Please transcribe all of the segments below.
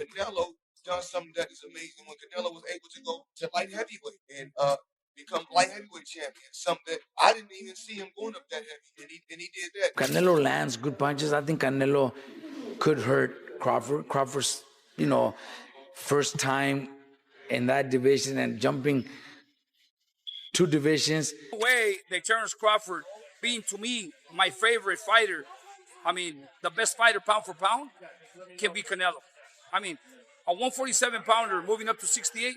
Canelo done something that is amazing when Canelo was able to go to light heavyweight and become light heavyweight champion. Something that I didn't even see him going up that heavy, and he did that. Canelo lands good punches. I think Canelo could hurt Crawford. Crawford's, first time in that division and jumping two divisions. The way that Terence Crawford being, to me, my favorite fighter, the best fighter pound for pound, can be Canelo. A 147-pounder moving up to 68.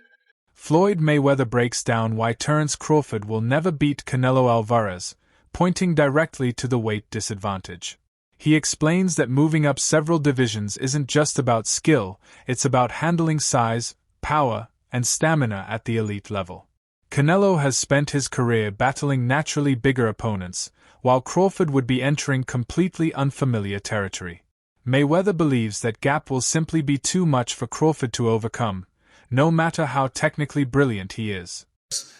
Floyd Mayweather breaks down why Terence Crawford will never beat Canelo Alvarez, pointing directly to the weight disadvantage. He explains that moving up several divisions isn't just about skill, it's about handling size, power, and stamina at the elite level. Canelo has spent his career battling naturally bigger opponents, while Crawford would be entering completely unfamiliar territory. Mayweather believes that gap will simply be too much for Crawford to overcome, no matter how technically brilliant he is.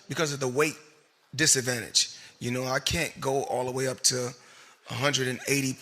Because of the weight disadvantage. I can't go all the way up to 180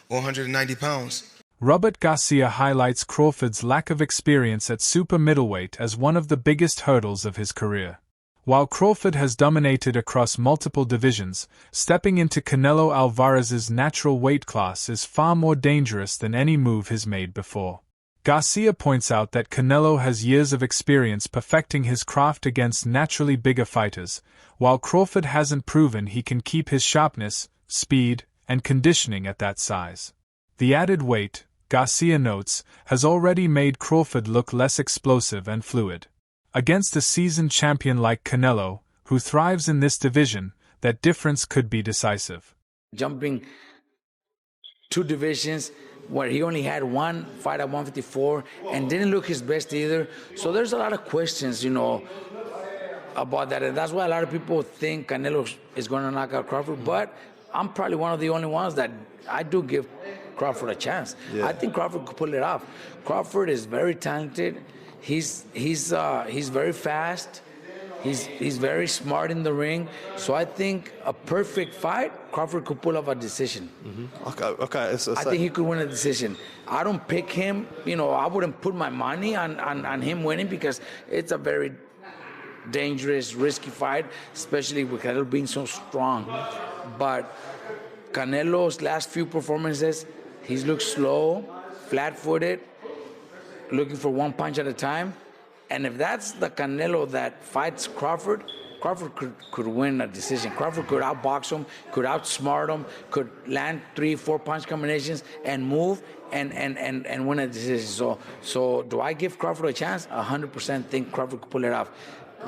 or 190 pounds. Robert Garcia highlights Crawford's lack of experience at super middleweight as one of the biggest hurdles of his career. While Crawford has dominated across multiple divisions, stepping into Canelo Alvarez's natural weight class is far more dangerous than any move he's made before. Garcia points out that Canelo has years of experience perfecting his craft against naturally bigger fighters, while Crawford hasn't proven he can keep his sharpness, speed, and conditioning at that size. The added weight, Garcia notes, has already made Crawford look less explosive and fluid. Against a seasoned champion like Canelo, who thrives in this division, that difference could be decisive. Jumping two divisions where he only had one fight at 154 and didn't look his best either. So there's a lot of questions, about that. And that's why a lot of people think Canelo is going to knock out Crawford. But I'm probably one of the only ones that I do give Crawford a chance. Yeah. I think Crawford could pull it off. Crawford is very talented. He's very fast. He's very smart in the ring. So I think a perfect fight, Crawford could pull off a decision. Mm-hmm. Okay. I think he could win a decision. I don't pick him. I wouldn't put my money on him winning because it's a very dangerous, risky fight, especially with Canelo being so strong. But Canelo's last few performances, he's looked slow, flat-footed, looking for one punch at a time. And if that's the Canelo that fights Crawford, Crawford could win a decision. Crawford could outbox him, could outsmart him, could land 3-4 punch combinations and move and win a decision. So do I give Crawford a chance? 100% think Crawford could pull it off.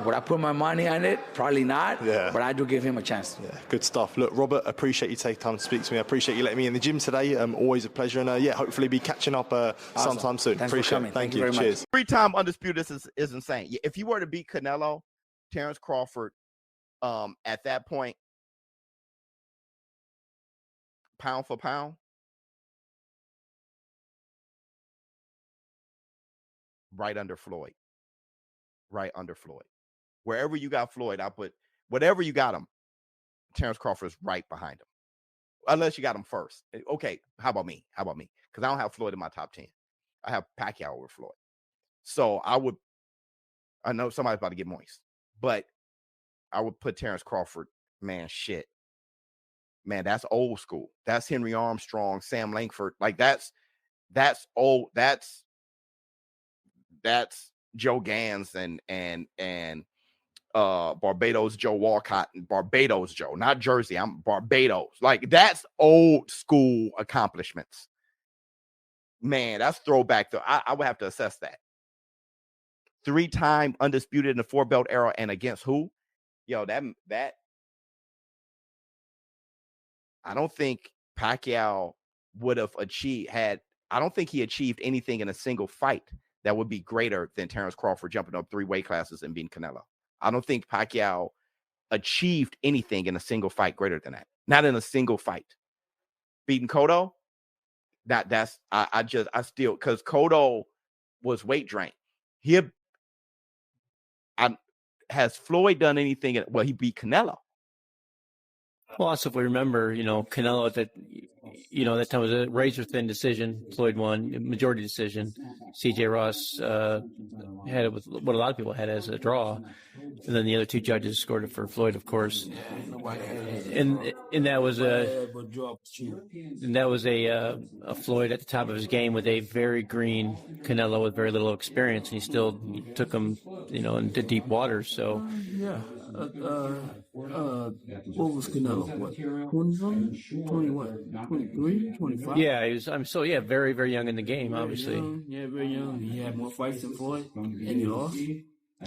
Would I put my money on it? Probably not, but I do give him a chance. Yeah, good stuff. Look, Robert, appreciate you taking time to speak to me. I appreciate you letting me in the gym today. Always a pleasure. And hopefully be catching up sometime soon. Thanks appreciate for coming. it. Thank you. Very Cheers. Much. 3-time undisputed is insane. If you were to beat Canelo, Terence Crawford, at that point, pound for pound, right under Floyd. Wherever you got Floyd, I put whatever you got him, Terence Crawford's right behind him. Unless you got him first. Okay, how about me? Because I don't have Floyd in my top 10. I have Pacquiao over Floyd. So I know somebody's about to get moist, but I would put Terence Crawford, man, that's old school. That's Henry Armstrong, Sam Langford. Like that's old. That's Joe Gans and Barbados Joe Walcott and Barbados Joe, not Jersey. I'm Barbados. Like that's old school accomplishments. Man, that's throwback. I would have to assess that. 3-time undisputed in the 4-belt era, and against who? That I don't think Pacquiao would have achieved. I don't think he achieved anything in a single fight that would be greater than Terence Crawford jumping up 3 weight classes and beating Canelo. I don't think Pacquiao achieved anything in a single fight greater than that. Not in a single fight. Beating Cotto, because Cotto was weight drained. Has Floyd done anything? Well, he beat Canelo. Well, also, if we remember, Canelo at that time was a razor thin decision. Floyd won, majority decision. C.J. Ross had it with what a lot of people had as a draw, and then the other two judges scored it for Floyd, of course. And that was a Floyd at the top of his game with a very green Canelo with very little experience, and he still took him, into deep waters. So Yeah. What was Canelo? What? 20-something? 20 what? 23? 25? yeah, very very young in the game, obviously. Yeah, very young. He had more fights than Floyd, and he lost.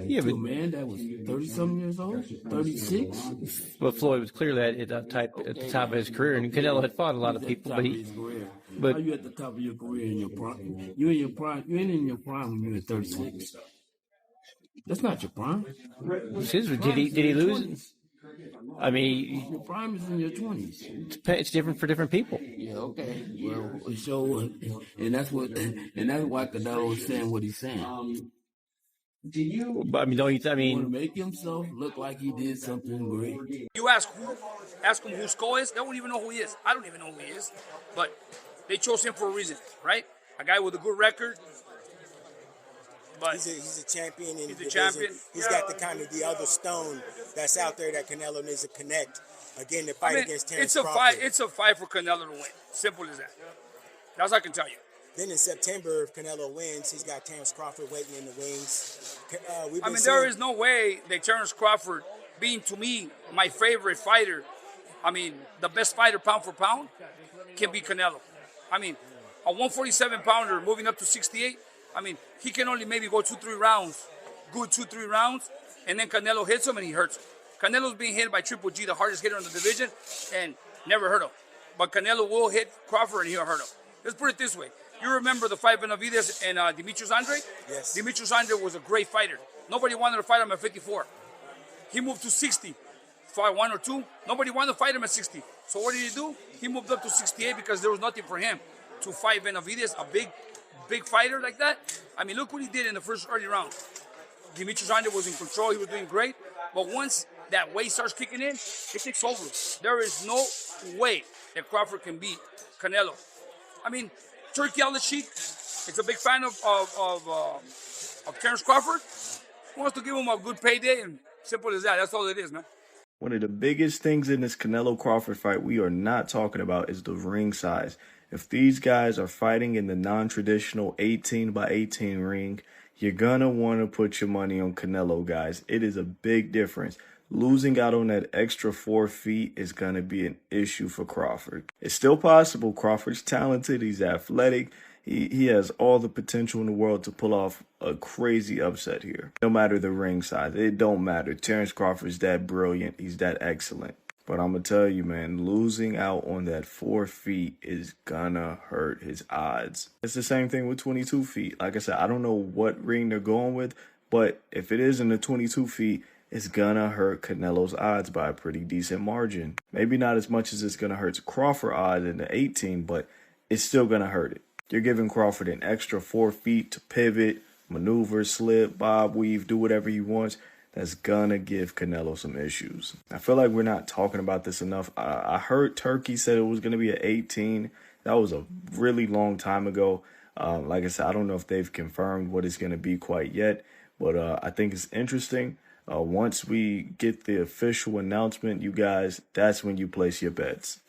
Yeah, To a man that was 30-something years old, 36. but Floyd was clearly at the top of his career, and Canelo had fought a lot of people, but How you at the top of your career in your prime? You ain't in your prime when you're at 36. That's not your prime. did he lose? I mean, Your prime is in your 20s. it's different for different people. Yeah, okay. Well, so, and that's why Canelo is saying what he's saying. But I mean, don't you? I Want to mean, make himself look like he did something great. You ask him who Skull is, they won't even know who he is. I don't even know who he is. But they chose him for a reason, right? A guy with a good record. But he's a champion in he's the a division. champion. He's got the other stone that's out there that Canelo needs to connect. Again, the fight against Terence Crawford. It's a fight for Canelo to win. Simple as that. That's what I can tell you. Then in September, if Canelo wins, he's got Terence Crawford waiting in the wings. There is no way that Terence Crawford, being to me my favorite fighter, the best fighter pound for pound, can beat Canelo. A 147-pounder moving up to 68, he can only maybe go 2-3 rounds, good 2-3 rounds, and then Canelo hits him and he hurts him. Canelo's being hit by Triple G, the hardest hitter in the division, and never hurt him. But Canelo will hit Crawford and he'll hurt him. Let's put it this way. You remember the fight Benavidez and Demetrius Andre? Yes. Demetrius Andre was a great fighter. Nobody wanted to fight him at 54. He moved to 60. Fight 1 or 2. Nobody wanted to fight him at 60. So what did he do? He moved up to 68 because there was nothing for him to fight Benavidez, a big fighter like that. Look what he did in the first early round. Demetrius Andre was in control. He was doing great. But once that weight starts kicking in, it takes over. There is no way that Crawford can beat Canelo. Turkey Al-Sheikh is a big fan of Terence Crawford. He wants to give him a good payday, and simple as that. That's all it is, man. One of the biggest things in this Canelo Crawford fight we are not talking about is the ring size. If these guys are fighting in the non-traditional 18 by 18 ring, you're gonna want to put your money on Canelo, guys. It is a big difference. Losing out on that extra 4 feet is going to be an issue for Crawford. It's still possible. Crawford's talented. He's athletic. He has all the potential in the world to pull off a crazy upset here. No matter the ring size, it don't matter. Terence Crawford's that brilliant. He's that excellent. But I'm going to tell you, man, losing out on that 4 feet is going to hurt his odds. It's the same thing with 22 feet. Like I said, I don't know what ring they're going with, but if it is in the 22 feet, it's gonna hurt Canelo's odds by a pretty decent margin. Maybe not as much as it's gonna hurt Crawford odds in the 18, but it's still gonna hurt it. You're giving Crawford an extra 4 feet to pivot, maneuver, slip, bob, weave, do whatever he wants. That's gonna give Canelo some issues. I feel like we're not talking about this enough. I heard Turkey said it was gonna be an 18. That was a really long time ago. Like I said, I don't know if they've confirmed what it's gonna be quite yet, but I think it's interesting. Once we get the official announcement, you guys, that's when you place your bets.